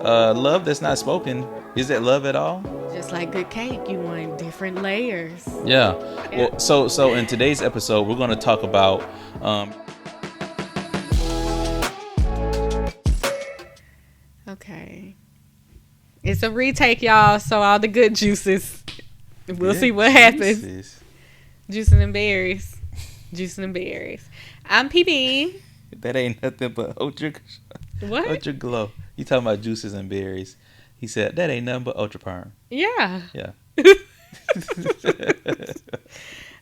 love that's not spoken, is that love at all? Just like good cake, you want different layers. Yeah. Well, so in today's episode, we're going to talk about Okay. It's a retake, y'all. So all the good juices. We'll see what happens. Juicing and berries. Juicing and berries. I'm PB. That ain't nothing but Ultra. What? Ultra Glow. You talking about juices and berries? He said that ain't nothing but Ultra Perm. Yeah. Yeah.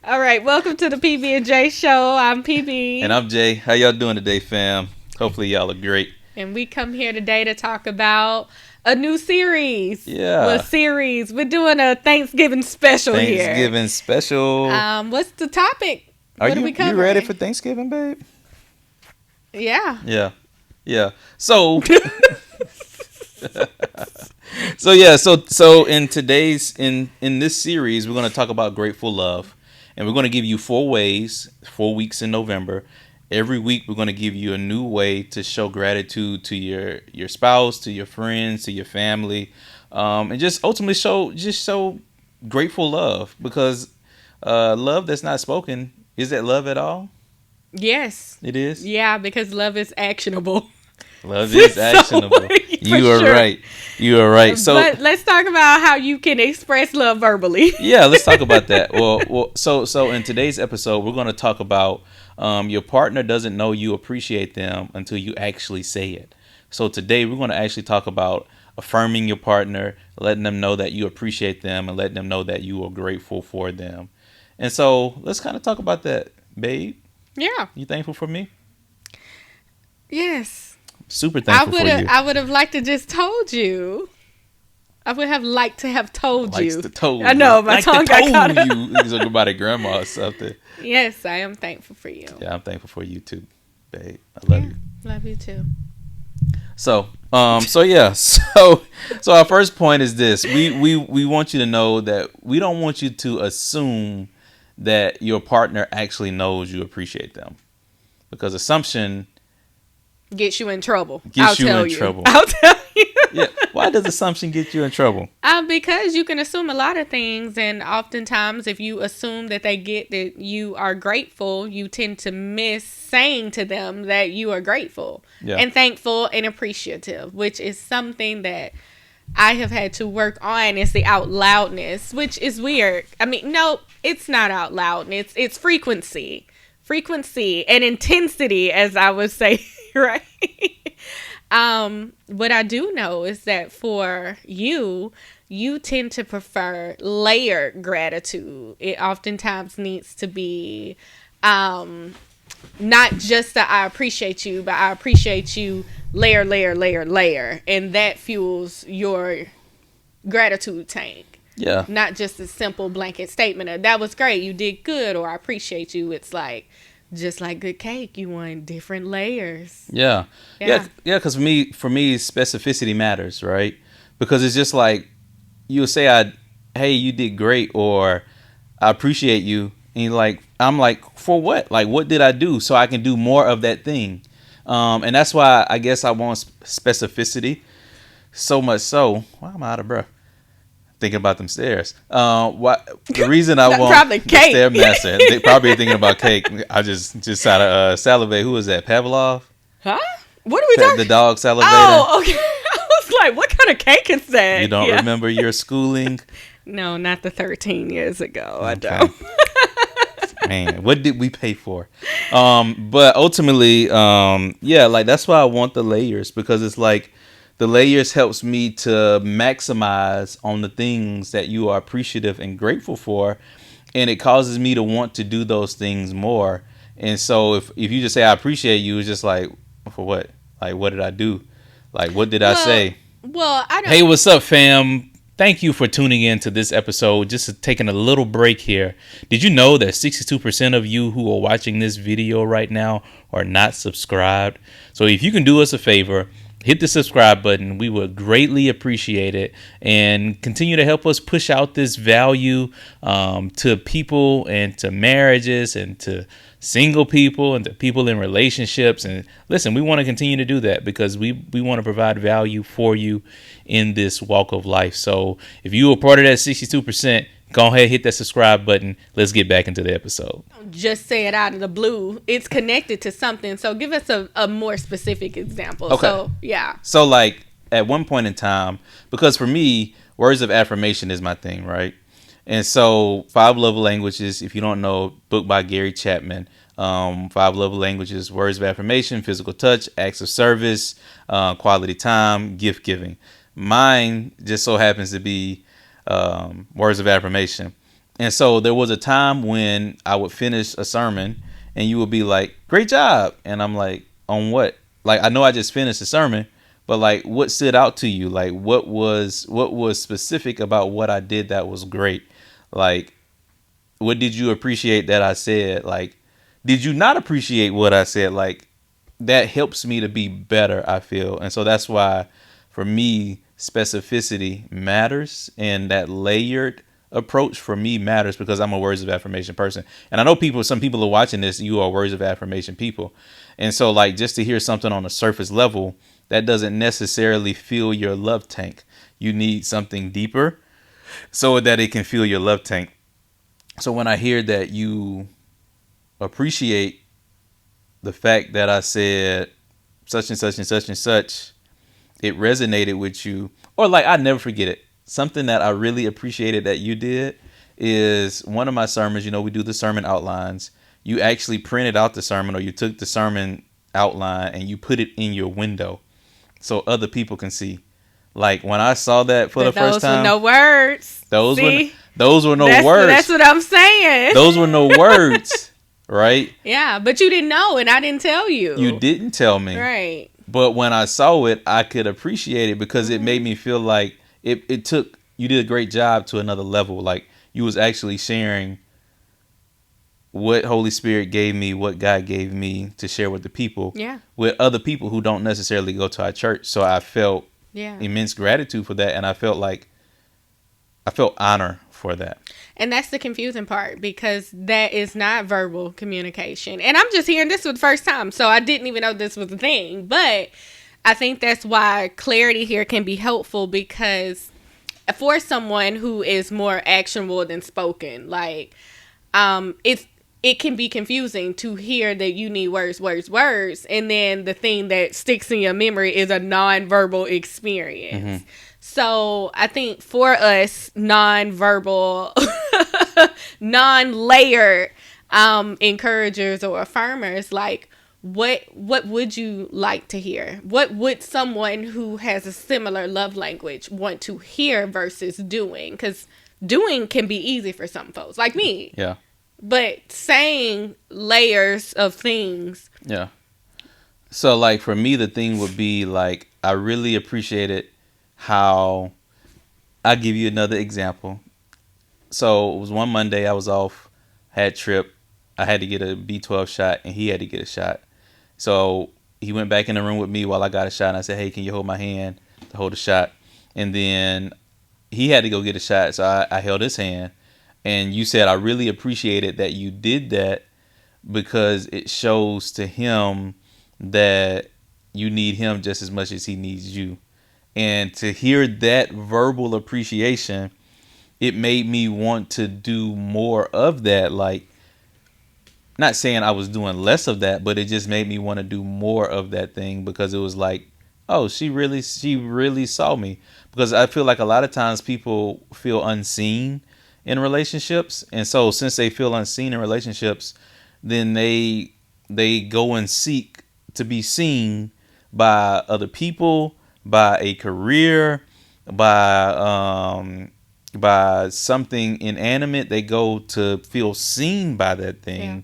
All right. Welcome to the PB&Jae show. I'm PB. And I'm Jay. How y'all doing today, fam? Hopefully y'all are great. And we come here today to talk about a new series. Yeah. Well, series. We're doing a Thanksgiving special here. Thanksgiving special. What's the topic? Are you ready for Thanksgiving, babe? Yeah. Yeah. Yeah. So so in this series, we're going to talk about grateful love, and we're going to give you 4 weeks in November. Every week, we're going to give you a new way to show gratitude to your spouse, to your friends, to your family, and just ultimately show grateful love, because love that's not spoken, is that love at all? Yes. It is? Yeah, because love is actionable. Love is actionable. You are right. You are right. So, but let's talk about how you can express love verbally. Yeah, let's talk about that. Well, so in today's episode, we're going to talk about your partner doesn't know you appreciate them until you actually say it. So today we're going to actually talk about affirming your partner, letting them know that you appreciate them, and letting them know that you are grateful for them. And so let's kind of talk about that, babe. Yeah. You thankful for me? Yes. Super thankful for you. I would have liked to just told you. I would have liked to have told you. I know, my tongue got caught up. You talking about a grandma or something. Yes, I am thankful for you. Yeah, I'm thankful for you too, babe. I love you. Love you too. So our first point is this. We want you to know that we don't want you to assume that your partner actually knows you appreciate them, because assumption gets you in trouble. I'll tell you. Yeah. Why does assumption get you in trouble? Because you can assume a lot of things, and oftentimes if you assume that they get that you are grateful, you tend to miss saying to them that you are grateful and thankful and appreciative, which is something that I have had to work on. Is the out loudness, which is weird. I mean, no, it's not out loud. It's frequency and intensity, as I would say, right? What I do know is that for you tend to prefer layered gratitude. It oftentimes needs to be not just that I appreciate you, but I appreciate you layer, and that fuels your gratitude tank. Yeah. Not just a simple blanket statement of that was great, you did good, or I appreciate you. It's like, just like good cake, you want different layers. Yeah. Because for me, specificity matters, right? Because it's just like you'll say, "Hey, you did great," or "I appreciate you," and I'm like, for what? Like, what did I do so I can do more of that thing? And that's why I guess I want specificity so much so. Why am I out of breath? Thinking about them stairs. The reason I want probably the cake. Stairmaster, they probably thinking about cake. I just out of salivate. Who was that? Pavlov? Huh? What are we talking? The dog salivating. Oh, okay. I was like, what kind of cake is that? You don't remember your schooling? No, not the 13 years ago. Okay. I don't. Man, what did we pay for? But ultimately, that's why I want the layers, because it's like, the layers helps me to maximize on the things that you are appreciative and grateful for. And it causes me to want to do those things more. And so if you just say, I appreciate you, it's just like, for what? Like, what did I do? Like, what did I say? Well, I don't. Hey, what's up, fam? Thank you for tuning in to this episode. Just taking a little break here. Did you know that 62% of you who are watching this video right now are not subscribed? So if you can do us a favor, hit the subscribe button. We would greatly appreciate it, and continue to help us push out this value to people and to marriages and to single people and to people in relationships. And listen, we want to continue to do that because we want to provide value for you in this walk of life. So if you were part of that 62%, go ahead, hit that subscribe button. Let's get back into the episode. Just say it out of the blue. It's connected to something. So give us a more specific example. Okay. So, yeah. So like at one point in time, because for me, words of affirmation is my thing, right? And so 5 Love Languages, if you don't know, book by Gary Chapman. 5 Love Languages, words of affirmation, physical touch, acts of service, quality time, gift giving. Mine just so happens to be words of affirmation. And so there was a time when I would finish a sermon and you would be like, great job. And I'm like, on what? Like, I know I just finished the sermon, but like, what stood out to you? Like, what was specific about what I did that was great? Like, what did you appreciate that I said? Like, did you not appreciate what I said? Like, that helps me to be better, I feel. And so that's why, for me, specificity matters, and that layered approach for me matters because I'm a words of affirmation person. And I know some people are watching this, you are words of affirmation people. And so like, just to hear something on a surface level, that doesn't necessarily fill your love tank. You need something deeper so that it can fill your love tank. So when I hear that you appreciate the fact that I said such and such and such and such, it resonated with you, or like, I never forget it. Something that I really appreciated that you did is one of my sermons, we do the sermon outlines. You actually printed out the sermon, or you took the sermon outline and you put it in your window so other people can see. Like, when I saw that for the first time, those were no words. Those were no words. That's what I'm saying. Those were no words, right? Yeah, but you didn't know, and I didn't tell you. You didn't tell me, right? But when I saw it, I could appreciate it because it made me feel like it took, you did a great job to another level. Like, you was actually sharing what Holy Spirit gave me, what God gave me to share with the people, with other people who don't necessarily go to our church. So I felt immense gratitude for that. And I felt honor for that. And that's the confusing part, because that is not verbal communication. And I'm just hearing this for the first time, so I didn't even know this was a thing. But I think that's why clarity here can be helpful, because for someone who is more actionable than spoken, like, it can be confusing to hear that you need words, and then the thing that sticks in your memory is a non-verbal experience. Mm-hmm. So I think for us, non-verbal, non-layered encouragers or affirmers, like, what would you like to hear? What would someone who has a similar love language want to hear versus doing? Because doing can be easy for some folks, like me. Yeah. But saying layers of things. Yeah. So, like, for me, the thing would be, like, I really appreciated how, I'll give you another example. So it was one Monday, I was off, had trip, I had to get a B12 shot and he had to get a shot. So he went back in the room with me while I got a shot, and I said, hey, can you hold my hand to hold a shot? And then he had to go get a shot, so I held his hand. And you said, I really appreciated that you did that because it shows to him that you need him just as much as he needs you. And to hear that verbal appreciation, it made me want to do more of that. Like, not saying I was doing less of that, but it just made me want to do more of that thing, because it was like, oh, she really saw me. Because I feel like a lot of times people feel unseen in relationships. And so since they feel unseen in relationships, then they go and seek to be seen by other people, by a career, by something inanimate. They go to feel seen by that thing. Yeah.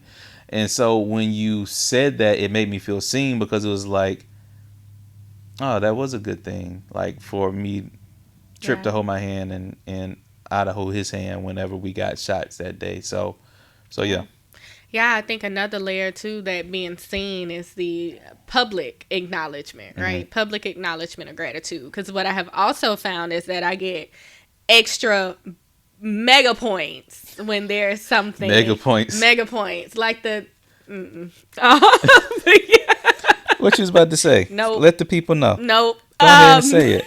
And so when you said that, it made me feel seen, because it was like, oh, that was a good thing. Like, for me, Trip to hold my hand and I to hold his hand whenever we got shots that day. So yeah. Yeah, I think another layer too, that being seen, is the public acknowledgement, right? Mm-hmm. Public acknowledgement of gratitude. Because what I have also found is that I get extra mega points when there's something. Mega points. Like the What you was about to say? Nope. Let the people know. Nope. Go ahead and say it.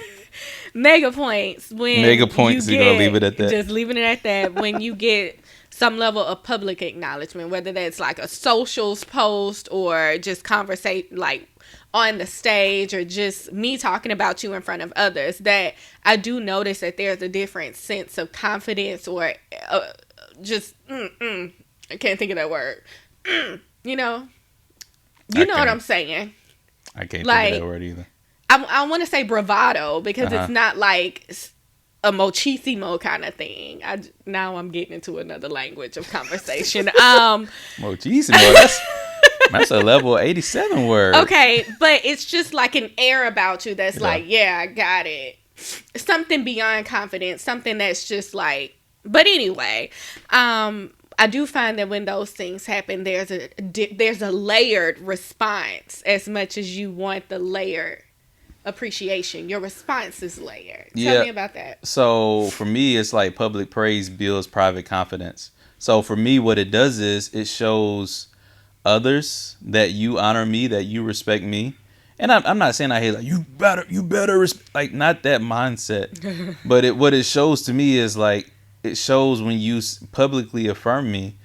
Mega points. When Mega points, you're gonna leave it at that. Just leaving it at that. When you get some level of public acknowledgement, whether that's like a socials post or just conversation like on the stage or just me talking about you in front of others, that I do notice that there's a different sense of confidence or just I can't think of that word. You know what I'm saying. I can't think of that word either. I want to say bravado because it's not like a muchísimo kind of thing. Now I'm getting into another language of conversation. Muchísimo. That's a level 87 word. Okay, but it's just like an air about you that's like, yeah, I got it. Something beyond confidence. Something that's just like. But anyway, I do find that when those things happen, there's a layered response as much as you want the layered appreciation. Your response is layered. Tell me about that. So for me, it's like public praise builds private confidence. So for me, what it does is it shows others that you honor me, that you respect me. And I'm not saying I hate like you better like not that mindset. But what it shows to me is like it shows when you publicly affirm me,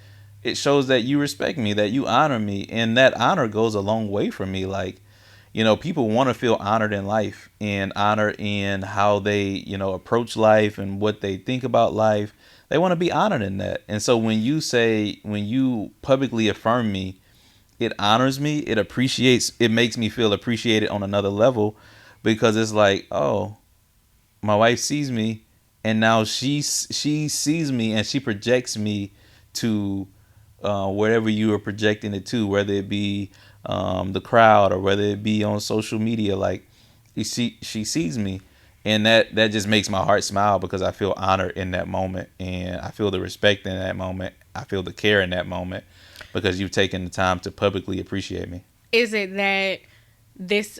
it shows that you respect me, that you honor me, and that honor goes a long way for me. Like, you know, people want to feel honored in life and honored in how they, you know, approach life and what they think about life. They want to be honored in that. And so when you publicly affirm me, it honors me, it makes me feel appreciated on another level, because it's like, oh, my wife sees me and now she sees me and she projects me to wherever you are projecting it to, whether it be the crowd or whether it be on social media. Like she sees me, and that just makes my heart smile because I feel honored in that moment, and I feel the respect in that moment. I feel the care in that moment because you've taken the time to publicly appreciate me. Is it that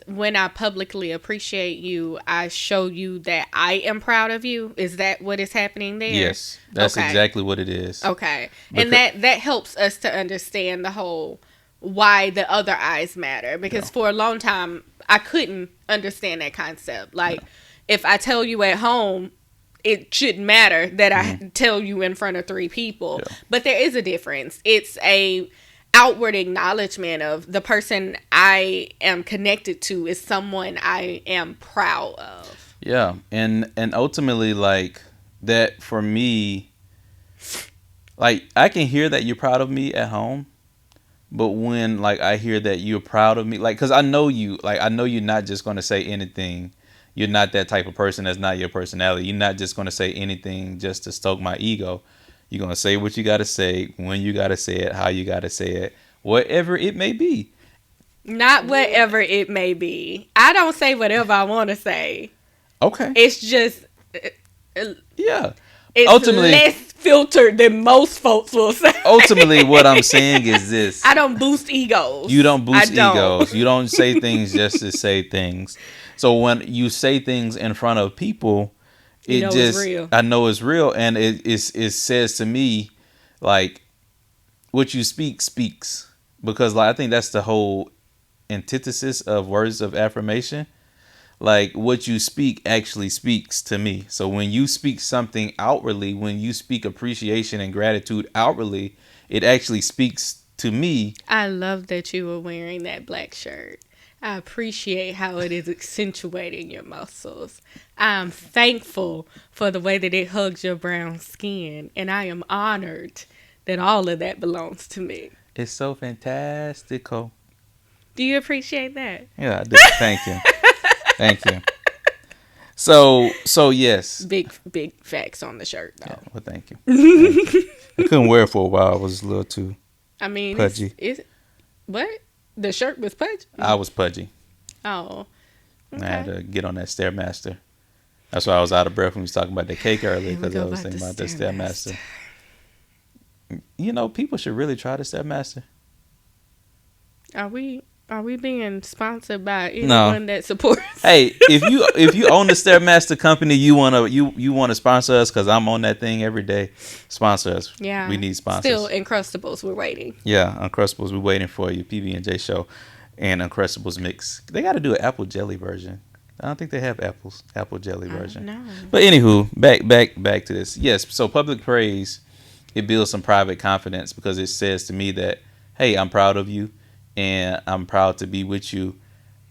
when I publicly appreciate you, I show you that I am proud of you? Is that what is happening there? Yes, that's exactly what it is. Okay. And that helps us to understand the whole why the other eyes matter. Because for a long time, I couldn't understand that concept. Like, if I tell you at home, it shouldn't matter that I tell you in front of 3 people. Yeah. But there is a difference. It's a outward acknowledgement of the person I am connected to is someone I am proud of. Yeah. And ultimately, like, that for me, like, I can hear that you're proud of me at home. But when, like, I hear that you're proud of me, like, because I know you, like, I know you're not just going to say anything. You're not that type of person. That's not your personality. You're not just going to say anything just to stoke my ego. You're going to say what you got to say, when you got to say it, how you got to say it, whatever it may be. Not whatever it may be. I don't say whatever I want to say. Okay. It's just... yeah. It's ultimately less filtered than most folks will say. Ultimately, what I'm saying is this. I don't boost egos. You don't boost egos. You don't say things just to say things. So when you say things in front of people, it's real. I know it's real. And it says to me, like, what you speak speaks. Because, like, I think that's the whole antithesis of words of affirmation. Like, what you speak actually speaks to me. So when you speak something outwardly, when you speak appreciation and gratitude outwardly, it actually speaks to me. I love that you were wearing that black shirt. I appreciate how it is accentuating your muscles. I'm thankful for the way that it hugs your brown skin. And I am honored that all of that belongs to me. It's so fantastical. Do you appreciate that? Yeah, I do. Thank you. Thank you. So yes. Big facts on the shirt, though. Yeah, well, thank you. Thank you. I couldn't wear it for a while. I was a little too pudgy. What? The shirt was pudgy? I was pudgy. Oh. Okay. I had to get on that Stairmaster. That's why I was out of breath when we was talking about the cake earlier, because I was thinking about the Stairmaster. You know, people should really try the Stairmaster. Are we Are we being sponsored by anyone No. that supports? Hey, if you own the Stairmaster company, you wanna sponsor us because I'm on that thing every day. Sponsor us. Yeah. We need sponsors. Still, Uncrustables, we're waiting. Yeah, Uncrustables, we're waiting for you. PB&J show and Uncrustables mix. They got to do an apple jelly version. I don't think they have apple jelly version. No. But anywho, back to this. Yes, so public praise, it builds some private confidence because it says to me that, hey, I'm proud of you and I'm proud to be with you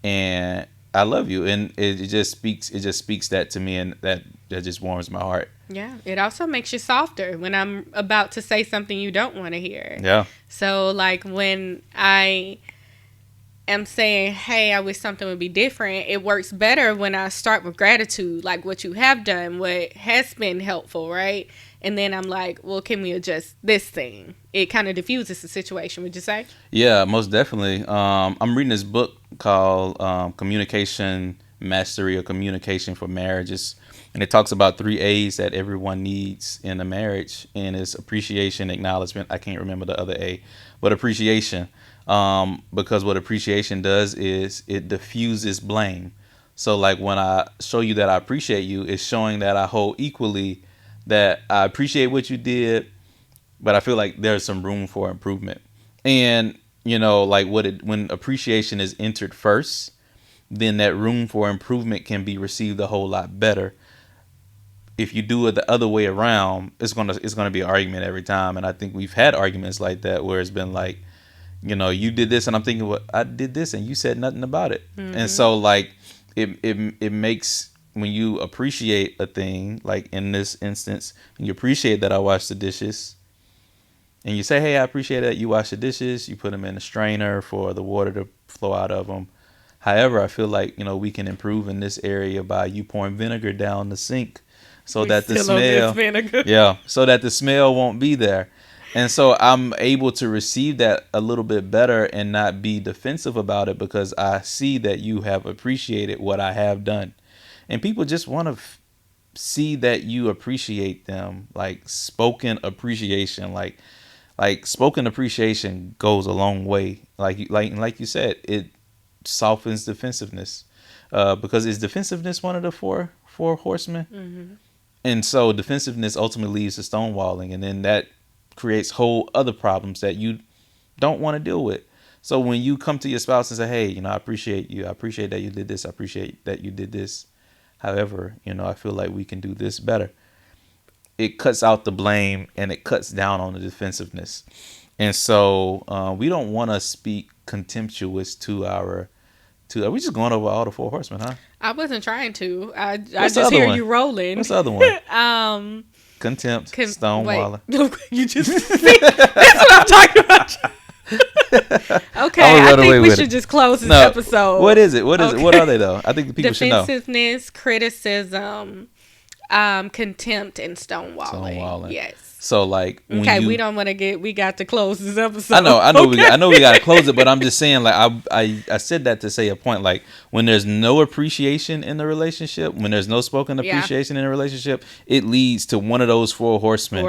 and I love you, and it just speaks that to me, and that just warms my heart. Yeah, it also makes you softer when I'm about to say something you don't want to hear. Yeah. So like when I am saying, hey, I wish something would be different, it works better when I start with gratitude, like what you have done, what has been helpful, right? And then I'm like, well, can we adjust this thing? It kind of diffuses the situation, would you say? Yeah, most definitely. I'm reading this book called Communication Mastery or Communication for Marriages. And it talks about 3 A's that everyone needs in a marriage. And it's appreciation, acknowledgement. I can't remember the other A, but appreciation. Because what appreciation does is it diffuses blame. So like when I show you that I appreciate you, it's showing that I hold equally that I appreciate what you did, but I feel like there's some room for improvement. And, like when appreciation is entered first, then that room for improvement can be received a whole lot better. If you do it the other way around, it's gonna be an argument every time. And I think we've had arguments like that where it's been like, you did this and I'm thinking, well, I did this and you said nothing about it. Mm-hmm. And so like it makes, when you appreciate a thing, like in this instance, you appreciate that I washed the dishes, and you say, hey, I appreciate that you wash the dishes, you put them in a strainer for the water to flow out of them. However, I feel like, we can improve in this area by you pouring vinegar down the sink so that the smell, so that the smell won't be there. And so I'm able to receive that a little bit better and not be defensive about it because I see that you have appreciated what I have done. And people just want to see that you appreciate them, like spoken appreciation, like spoken appreciation goes a long way. Like you said, it softens defensiveness, because is defensiveness one of the four horsemen? Mm-hmm. And so defensiveness ultimately leads to stonewalling, and then that creates whole other problems that you don't want to deal with. So when you come to your spouse and say, hey, I appreciate you. I appreciate that you did this. I appreciate that you did this. However, I feel like we can do this better. It cuts out the blame and it cuts down on the defensiveness. And so we don't want to speak contemptuous to are we just going over all the 4 horsemen, huh? I wasn't trying to. I just hear you rolling. What's the other one? Contempt, stonewalling. You just that's what I'm talking about. Okay, I think we should just close this episode. What is it? What is it? What are they though? I think the people should know. Defensiveness, criticism, contempt, and stonewalling. Yes. So like, we don't want to we got to close this episode. I know, we got to close it, but I'm just saying, like, I said that to say a point, like when there's no appreciation in the relationship, when there's no spoken appreciation in a relationship, it leads to one of those 4 horsemen.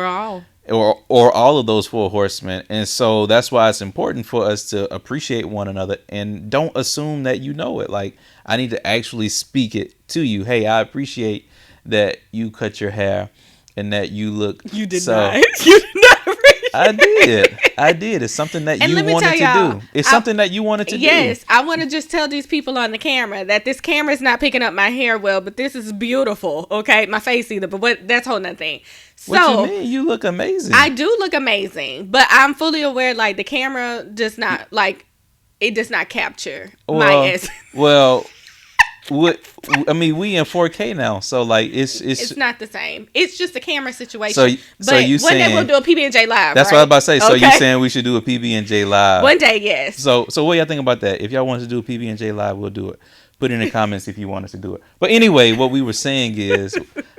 Or all of those 4 horsemen. And so that's why it's important for us to appreciate one another and don't assume that you know it. Like, I need to actually speak it to you. Hey, I appreciate that you cut your hair and that you look. You did not. You did not appreciate I did. It's something that you wanted to do. It's something that you wanted to do. Yes, I want to just tell these people on the camera that this camera is not picking up my hair well, but this is beautiful. Okay, my face either, but that's whole nother thing. So, what you mean? You look amazing. I do look amazing, but I'm fully aware, like, the camera does not, like, it does not capture my essence. Well, we in 4K now, so like it's not the same. It's just a camera situation. So you one day we'll do a PB&J live. That's right? what I was about to say. Okay. So you saying we should do a PB&J live? One day, yes. So what y'all think about that? If y'all want us to do a PB&J live, we'll do it. Put it in the comments if you want us to do it. But anyway, what we were saying is,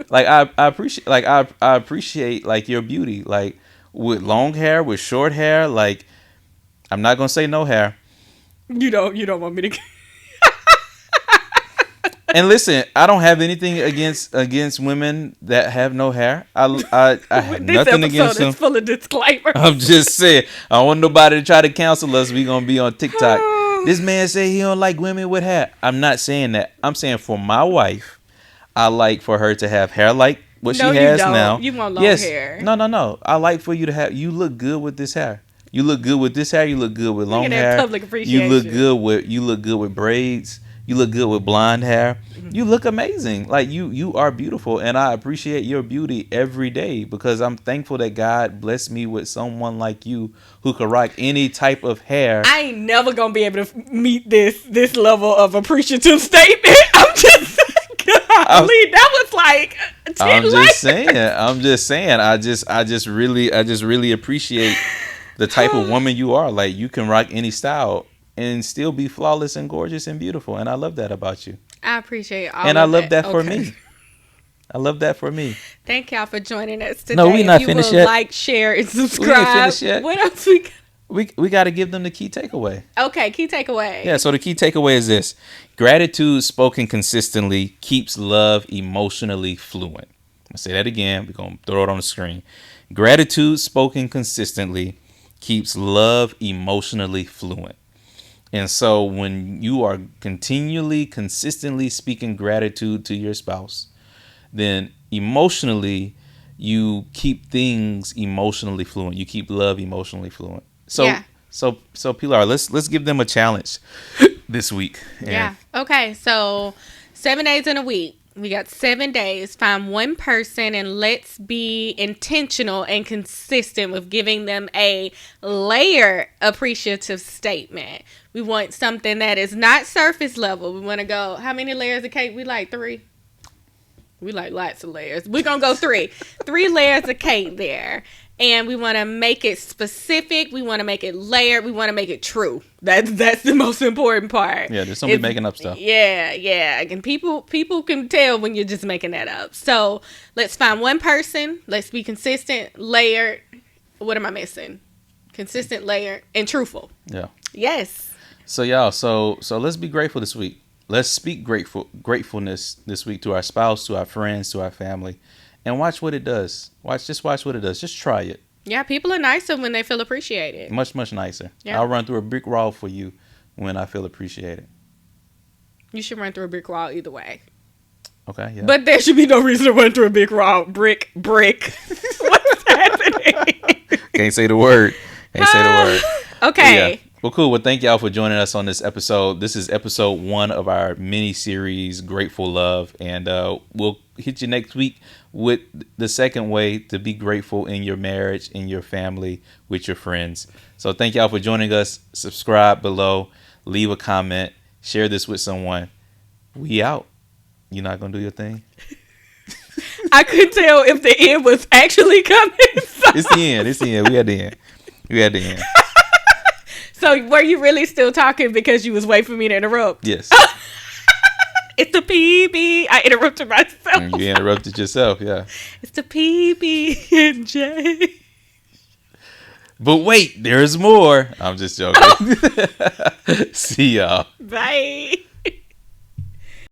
like, I appreciate like your beauty, like with long hair, with short hair. Like, I'm not gonna say no hair. You don't want me to. And listen, I don't have anything against women that have no hair. I have nothing against them. This episode is full of disclaimers. I'm just saying, I don't want nobody to try to cancel us. We're gonna be on TikTok This man say he don't like women with hair. I'm not saying that. I'm saying for my wife, I like for her to have hair like what she has now. You want long hair. No. I like for you to have. You look good with this hair. You look good with this hair. You look good with long hair. Public appreciation. You look good with braids. You look good with blonde hair. You look amazing. Like you are beautiful, and I appreciate your beauty every day because I'm thankful that God blessed me with someone like you who could rock any type of hair. I ain't never gonna be able to meet this level of appreciative statement. I'm just golly, that was like 10 I'm layers. just saying. I just really appreciate the type of woman you are. Like you can rock any style and still be flawless and gorgeous and beautiful, and I love that about you. I appreciate all and of I love that for okay. me. I love that for me. Thank y'all for joining us today. No, we not finished yet. Like, share, and subscribe. We ain't finished yet. What else we got to give them the key takeaway. Okay, key takeaway. Yeah, so the key takeaway is this. Gratitude spoken consistently keeps love emotionally fluent. I'll say that again. We're going to throw it on the screen. Gratitude spoken consistently keeps love emotionally fluent. And so when you are consistently speaking gratitude to your spouse, then emotionally you keep things emotionally fluent. You keep love emotionally fluent. So yeah. So Pilar, let's give them a challenge this week. Yeah. Okay. So 7 days in a week. We got 7 days. Find one person and let's be intentional and consistent with giving them a layered appreciative statement. We want something that is not surface level. We want to go, how many layers of cake? We like 3. We like lots of layers. We're going to go 3. 3 layers of cake there. And we want to make it specific. We want to make it layered. We want to make it true. That's the most important part. Yeah, there's somebody making up stuff. Yeah. And people can tell when you're just making that up. So let's find one person. Let's be consistent, layered. What am I missing? Consistent, layered, and truthful. Yeah. Yes. So y'all, so let's be grateful this week. Let's speak gratefulness this week to our spouse, to our friends, to our family. And watch what it does. Watch what it does. Just try it. Yeah, people are nicer when they feel appreciated. Much nicer. Yeah. I'll run through a brick wall for you when I feel appreciated. You should run through a brick wall either way. Okay, yeah. But there should be no reason to run through a big wall. Brick. What's happening? Can't say the word. Okay. Yeah. Well, cool. Well, thank y'all for joining us on this episode. This is episode 1 of our mini series, Grateful Love. And we'll hit you next week with the second way to be grateful in your marriage, in your family, with your friends. So thank y'all for joining us. Subscribe below. Leave a comment. Share this with someone. We out. You not going to do your thing? I couldn't tell if the end was actually coming. It's the end. We at the end. So were you really still talking because you was waiting for me to interrupt? Yes. It's the PB. I interrupted myself. You interrupted yourself, yeah. It's the PB&Jae. But wait, there's more. I'm just joking. See y'all. Bye.